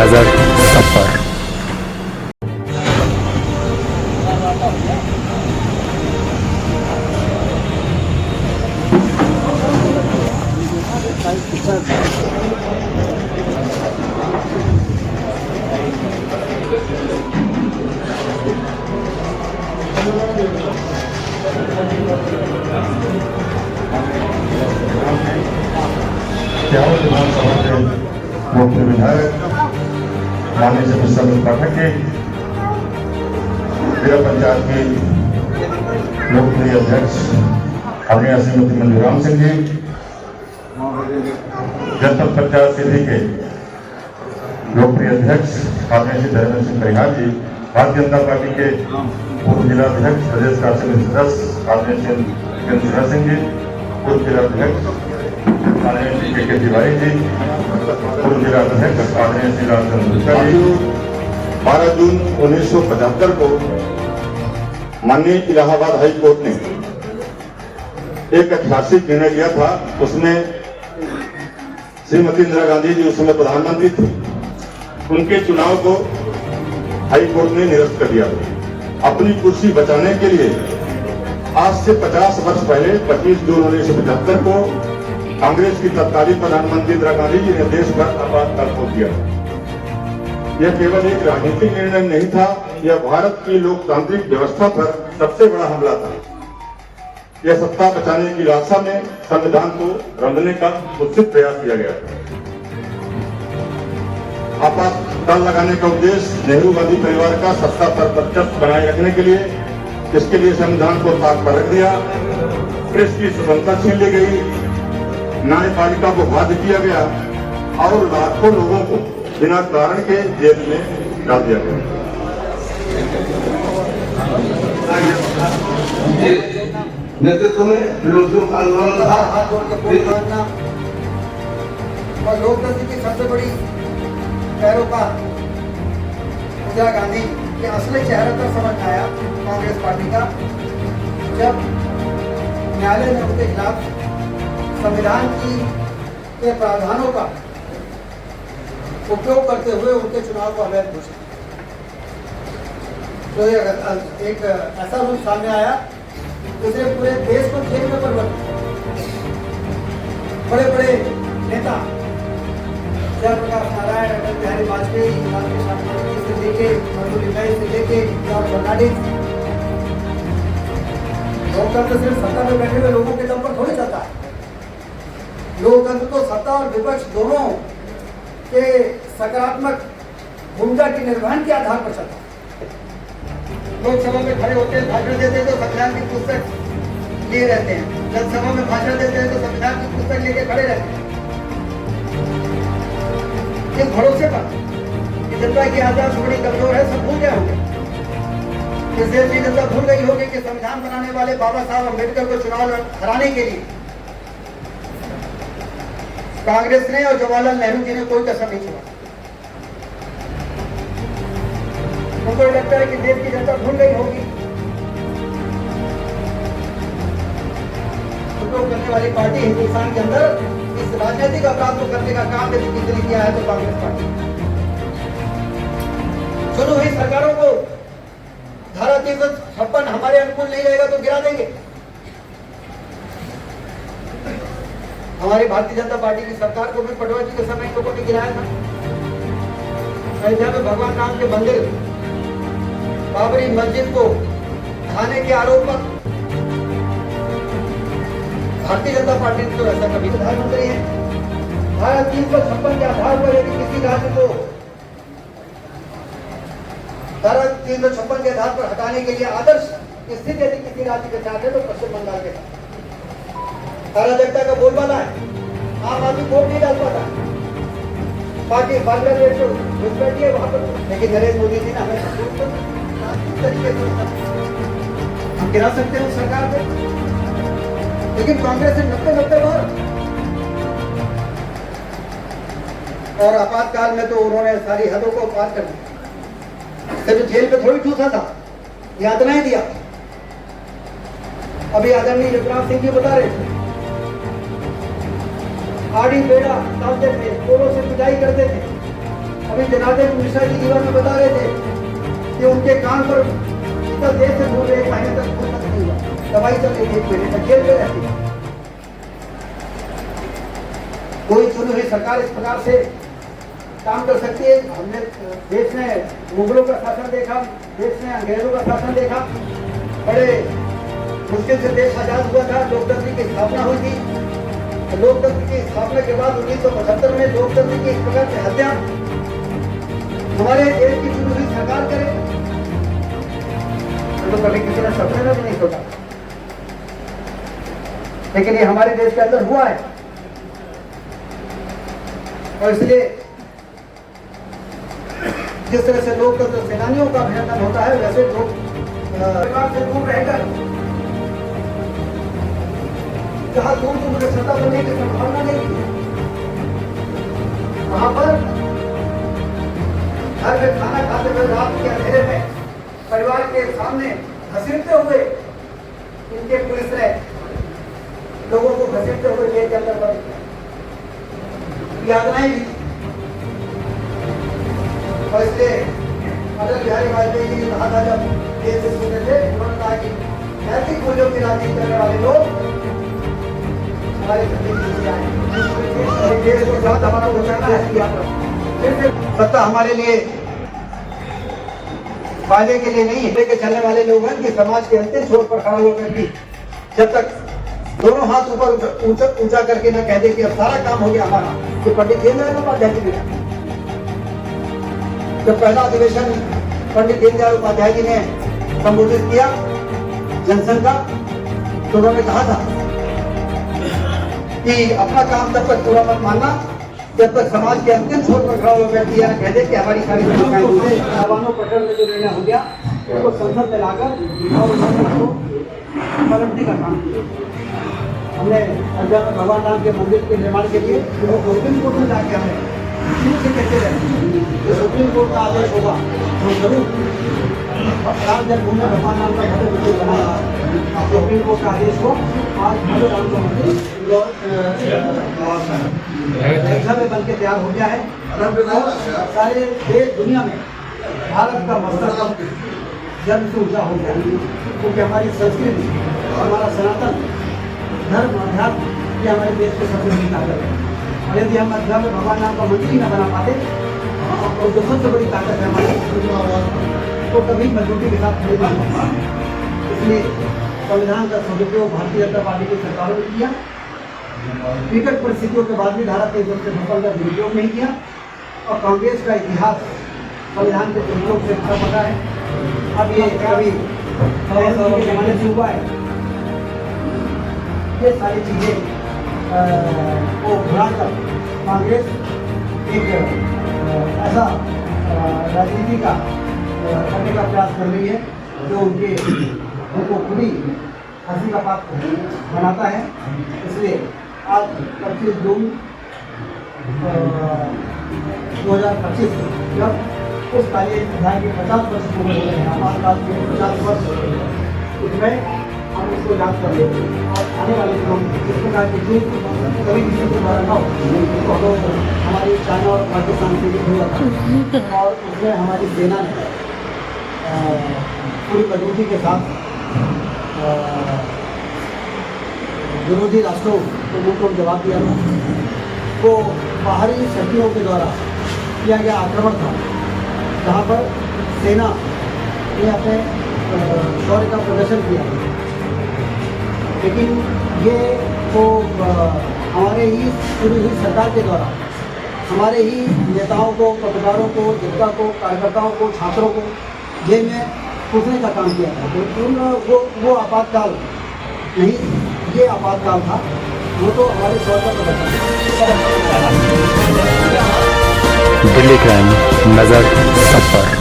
नजर सब पर। विधानसभा के मुख्य विधायक माननीय सदस्य पाठक जी, जिला पंचायत की लोकप्रिय अध्यक्ष आदरणीय श्रीमती मंजूराम सिंह जी, जनपद पंचायत सिद्धि के लोकप्रिय अध्यक्ष आदरणीय श्री धर्मेंद्र सिंह परिहार जी, भारतीय जनता पार्टी के पूर्व जिला अध्यक्ष प्रदेश कांग्रेस सदस्य आदरणीय श्री केंद्र सिंह जी, पूर्व जिला अध्यक्ष आदरणीय के तिवारी जी, पूर्व जिला अध्यक्ष आदरणीय श्री रामचंद्र जी। 12 जून 1975 को माननीय इलाहाबाद हाई कोर्ट ने एक ऐतिहासिक निर्णय लिया था। उसमें श्रीमती इंदिरा गांधी जी उस समय प्रधानमंत्री थी, उनके चुनाव को हाई कोर्ट ने निरस्त कर दिया। अपनी कुर्सी बचाने के लिए आज से 50 वर्ष पहले 25 जून 1975 को कांग्रेस की तत्कालीन प्रधानमंत्री इंदिरा गांधी जी ने देश भर आपातकाल खोल दिया। यह केवल एक राजनीतिक निर्णय नहीं था, यह भारत की लोकतांत्रिक व्यवस्था पर सबसे बड़ा हमला था। यह सत्ता बचाने की लालसा में संविधान को रंगने का कुत्सित प्रयास किया गया था। आपातकाल लगाने का उद्देश्य नेहरू गांधी परिवार का सत्ता पर वर्चस्व बनाए रखने के लिए, इसके लिए संविधान को ताक पर रख दिया। प्रेस की स्वतंत्रता छीन ली गई, न्यायपालिका को बाध्य किया गया और लाखों लोगों को बिना कारण के जेल में डाल दिया गया। नेतृत्व में विरोधियों का आंदोलन रहा और लोकतंत्र की सबसे बड़ी पैरोकार इंदिरा गांधी के असली चेहरा पर समझ आया कांग्रेस पार्टी का, जब न्यायालय ने उनके खिलाफ संविधान के प्रावधानों का उपयोग करते हुए उनके चुनाव को अवैध घोषित किया। तो एक ऐसा रूप सामने आया जिसने पूरे देश को खेल में परिवर्तित किया। बड़े बड़े नेता जयप्रकाश नारायण, अटल बिहारी वाजपेयी से लेके मधुर से लेके जॉर्ज फर्नांडिस, लोकतंत्र सिर्फ सत्ता में बैठे हुए लोगों के दम पर थोड़ी चलता है। लोकतंत्र तो सत्ता और विपक्ष दोनों के सकारात्मक भूमिका के निर्वहन के आधार पर चलता है। लोकसभा में खड़े होते हैं, भाषण देते हैं तो संविधान की पुस्तक लिए रहते हैं, जनसभा में भाषण देते हैं तो संविधान की पुस्तक लेके खड़े रहते हैं। इस भरोसे पर कि जनता की आजाद बड़ी कमजोर है, सब भूल गए होंगे। इस देश की जनता भूल गई होगी कि संविधान बनाने वाले बाबा साहब अम्बेडकर को चुनाव हराने के लिए कांग्रेस ने और जवाहरलाल नेहरू जी ने कोई कसर नहीं छोड़ा। मुझे लगता है कि देश की जनता भूल गई होगी। उपयोग करने वाली पार्टी हिंदुस्तान के अंदर इस राजनीतिक अपराध को करने का काम यदि किसी ने किया है तो कांग्रेस पार्टी। चुनी हुई सरकारों को धारा 356 हमारे अनुकूल नहीं रहेगा तो गिरा देंगे। हमारी भारतीय जनता पार्टी की सरकार को भी पटवा जी के समय लोगों ने गिराया था। अयोध्या में भगवान राम के मंदिर, बाबरी मस्जिद को ढाने के आरोप पर भारतीय जनता पार्टी ने तो ऐसा कभी प्रधानमंत्री है। धारा 356 के आधार पर यदि किसी राज्य को धारा 356 के आधार पर हटाने के लिए आदर्श स्थिति यदि किसी राज्य के साथ है तो पश्चिम बंगाल के साथ अराजकता का बोलबाला है। आम आदमी वोट नहीं डाल पाता, बाकी बांग्लादेश तो घुसपैठी है वहां पर। लेकिन नरेंद्र मोदी जी ने हमें तरीके से हम गिरा सकते हैं उस सरकार को, लेकिन कांग्रेस ने 90 बार और आपातकाल में तो उन्होंने सारी हदों को पार कर दिया। सिर्फ जेल पे थोड़ी ठूसा था, यातना ही दिया। अभी आदरणीय युवराज सिंह जी बता रहे थे, आड़ी बेड़ा डालते थे, पोलों से पिटाई करते थे अभी जनार्दन मिश्रा जी जीवन में बता रहे थे कि उनके कान पर इतना देर से घूम रहे, 1 महीने तक खून तक नहीं हुआ, दवाई चल रही 1 महीने तक जेल में रहती है। कोई चुनी हुई सरकार इस प्रकार से काम कर सकती है? हमने देश में मुगलों का शासन देखा, देश में अंग्रेजों का शासन देखा, बड़े मुश्किल से देश आजाद हुआ था, लोकतंत्र की स्थापना हुई थी। लोकतंत्र की स्थापना के बाद 1975 में लोकतंत्र की इस प्रकार से हत्या हमारे देश की चुनी हुई सरकार करे तो कभी किसी ने सपने में भी नहीं सोचा, लेकिन ये हमारे देश के अंदर हुआ है। और इसलिए जिस तरह से लोकतंत्र सेनानियों का अभिनंदन होता है, वैसे लोग परिवार से दूर रहकर जहां दूर दूर में सत्ता बनने की संभावना नहीं थी, वहां पर घर में खाना खाते हुए रात के अंधेरे में परिवार के सामने घसीटते हुए इनके पुलिस ने लोगों को घसीटते हुए जेल के अंदर यातनाएं दी। और इसलिए अटल बिहारी वाजपेयी जी ने कहा था, जब देश से सुनते थे, उन्होंने कहा कि नैतिक मूल्यों की राजनीति करने वाले लोग हमारे देश को साथ हमारा बचाना है। सत्ता हमारे लिए फायदे के लिए नहीं है, लेके चलने वाले लोग हैं कि समाज के अंतिम छोर पर खड़ा होकर भी जब तक दोनों हाथ ऊपर ऊंचा करके न कह दे कि अब सारा काम हो गया हमारा, तो पंडित दीनदयाल उपाध्याय जी ने जब पहला अधिवेशन पंडित दीनदयाल उपाध्याय जी ने संबोधित किया जनसंघ का, तो उन्होंने कहा था कि अपना काम तब तक पूरा मत मानना जब तक समाज के अंतिम छोर पर खड़ा हुआ व्यक्ति यह कह दे कि हमारी सारी समस्याएं प्रकरण में जो निर्णय हो गया उसको संसद में लाकर और उसको पलटने का काम किया। हमने अयोध्या में भगवान राम के मंदिर के निर्माण के लिए सुप्रीम कोर्ट में जाके हमें शुरू से कहते रहे कि सुप्रीम कोर्ट का आदेश होगा तो जरूर राम जन्मभूमि में भगवान राम का भव्य मंदिर बनाया। सुप्रीम कोर्ट का आदेश हो, आज भव्य राम का मंदिर अयोध्या में बनके तैयार हो गया है। सारे देश दुनिया में भारत का मस्तक जन्म से ऊंचा हो गया, क्योंकि हमारी संस्कृति, हमारा सनातन धर्म अध्यात्म ये हमारे देश के सबसे बड़ी ताकत है। और यदि हम अयोध्या में भगवान राम का मंदिर ही न बना पाते और जो सबसे बड़ी ताकत है हमारी, तो कभी मजबूती के साथ खड़ी नहीं होगा। इसलिए संविधान का सदुपयोग भारतीय जनता पार्टी की सरकारों ने किया। विकट परिस्थितियों के बाद भी धारा 356 का दुरुपयोग नहीं किया। और कांग्रेस का इतिहास संविधान के दुरुपयोग से भरा पड़ा है। अब ये कभी के जमाने से हुआ है, ये सारी चीजें को भुलाकर कांग्रेस एक ऐसा राजनीति का करने का प्रयास कर रही है जो उनको खुद ही हंसी का पात्र बनाता है। इसलिए आज 25 जून 2025 जब उस तारीख अध्याय के 50 वर्ष पूरे हो गए, आपातकाल के 50 वर्ष, उसमें हम उसको याद कर लेंगे और आने वाले दिनों में इस प्रकार की चीज कभी किसी को द्वारा न हो। तो हमारी चाइना और पाकिस्तान से युद्ध हुआ था और उसमें हमारी सेना ने पूरी मजबूती के साथ विरोधी राष्ट्रों को मुंहतोड़ जवाब दिया था। वो बाहरी शक्तियों के द्वारा किया गया आक्रमण था, जहाँ पर सेना ने अपने शौर्य का प्रदर्शन किया। लेकिन ये तो हमारे ही चुनी हुई सरकार के द्वारा हमारे ही नेताओं को, पत्रकारों को, जनता को, कार्यकर्ताओं को, छात्रों को जेल में घुसने का काम किया था। तो वो आपातकाल नहीं, ये आपातकाल था। वो तो हमारे शौर्य का प्रदर्शन। दिल्ली क्राइम, नजर सब पर।